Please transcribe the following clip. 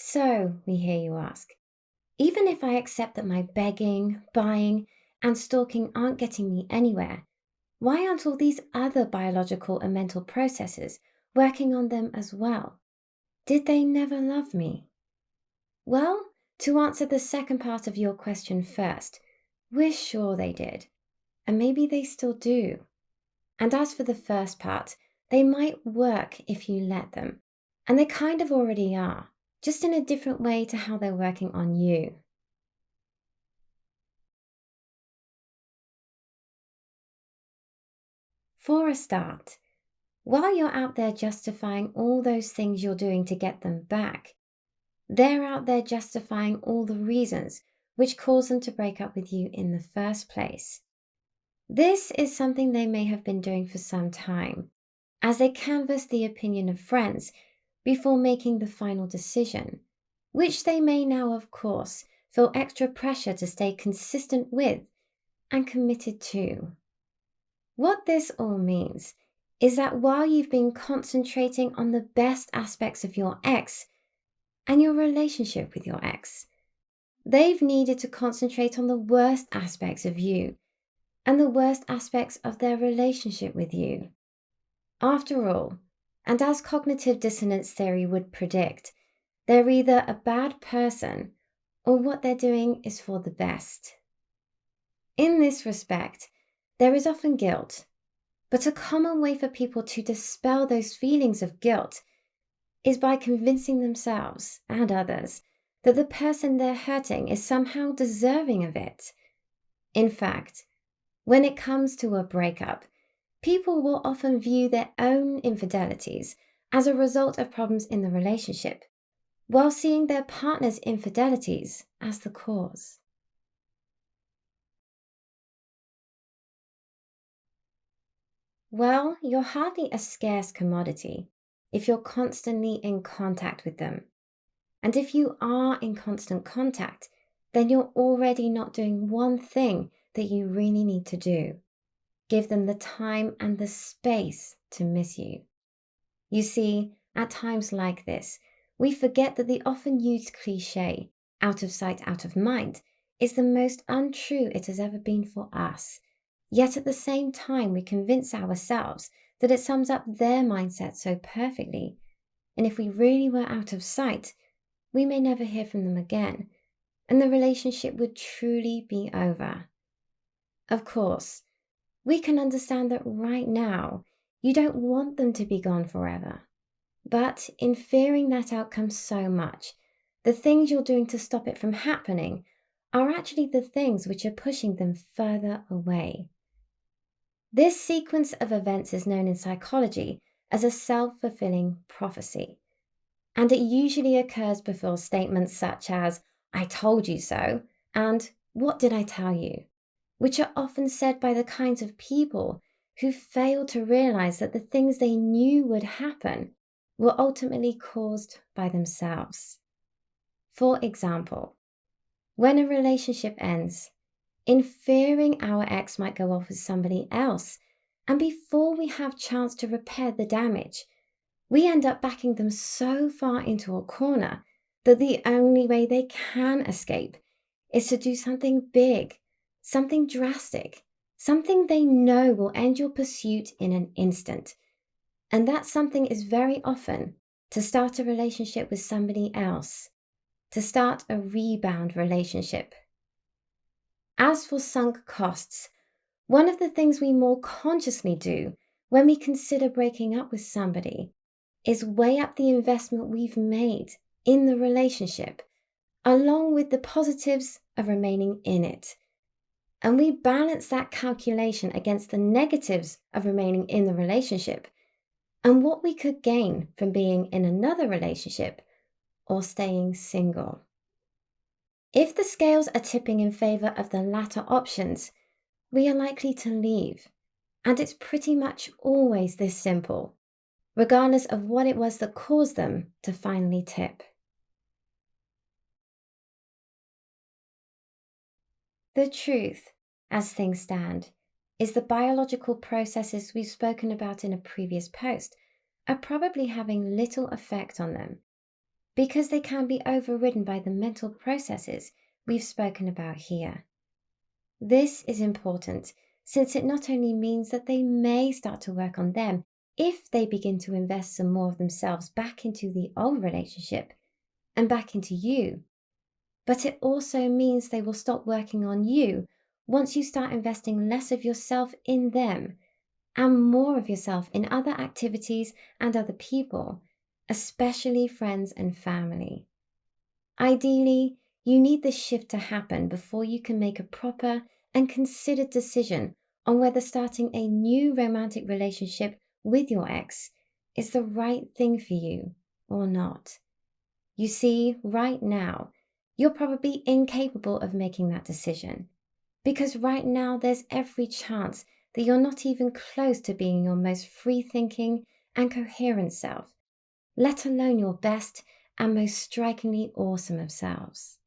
So, we hear you ask, even if I accept that my begging, buying, and stalking aren't getting me anywhere, why aren't all these other biological and mental processes working on them as well? Did they never love me? Well, to answer the second part of your question first, we're sure they did, and maybe they still do. And as for the first part, they might work if you let them, and they kind of already are, just in a different way to how they're working on you. For a start, while you're out there justifying all those things you're doing to get them back, they're out there justifying all the reasons which caused them to break up with you in the first place. This is something they may have been doing for some time, as they canvass the opinion of friends before making the final decision, which they may now, of course, feel extra pressure to stay consistent with and committed to. What this all means is that while you've been concentrating on the best aspects of your ex and your relationship with your ex, they've needed to concentrate on the worst aspects of you and the worst aspects of their relationship with you. After all, and as cognitive dissonance theory would predict, they're either a bad person or what they're doing is for the best. In this respect, there is often guilt, but a common way for people to dispel those feelings of guilt is by convincing themselves and others that the person they're hurting is somehow deserving of it. In fact, when it comes to a breakup, people will often view their own infidelities as a result of problems in the relationship, while seeing their partner's infidelities as the cause. Well, you're hardly a scarce commodity if you're constantly in contact with them. And if you are in constant contact, then you're already not doing one thing that you really need to do: give them the time and the space to miss you. You see, at times like this, we forget that the often used cliche, out of sight, out of mind, is the most untrue it has ever been for us. Yet at the same time, we convince ourselves that it sums up their mindset so perfectly. And if we really were out of sight, we may never hear from them again, and the relationship would truly be over. Of course, we can understand that right now, you don't want them to be gone forever. But in fearing that outcome so much, the things you're doing to stop it from happening are actually the things which are pushing them further away. This sequence of events is known in psychology as a self-fulfilling prophecy, and it usually occurs before statements such as, "I told you so," and "What did I tell you?" which are often said by the kinds of people who fail to realize that the things they knew would happen were ultimately caused by themselves. For example, when a relationship ends, in fearing our ex might go off with somebody else, and before we have chance to repair the damage, we end up backing them so far into a corner that the only way they can escape is to do something big, something drastic, something they know will end your pursuit in an instant. And that something is very often to start a relationship with somebody else, to start a rebound relationship. As for sunk costs, one of the things we more consciously do when we consider breaking up with somebody is weigh up the investment we've made in the relationship, along with the positives of remaining in it. And we balance that calculation against the negatives of remaining in the relationship and what we could gain from being in another relationship or staying single. If the scales are tipping in favor of the latter options, we are likely to leave. And it's pretty much always this simple, regardless of what it was that caused them to finally tip. The truth, as things stand, is the biological processes we've spoken about in a previous post are probably having little effect on them. because they can be overridden by the mental processes we've spoken about here. This is important since it not only means that they may start to work on them if they begin to invest some more of themselves back into the old relationship and back into you, but it also means they will stop working on you once you start investing less of yourself in them and more of yourself in other activities and other people, especially friends and family. Ideally, you need this shift to happen before you can make a proper and considered decision on whether starting a new romantic relationship with your ex is the right thing for you or not. You see, right now, you're probably incapable of making that decision because right now there's every chance that you're not even close to being your most free thinking and coherent self, let alone your best and most strikingly awesome of selves.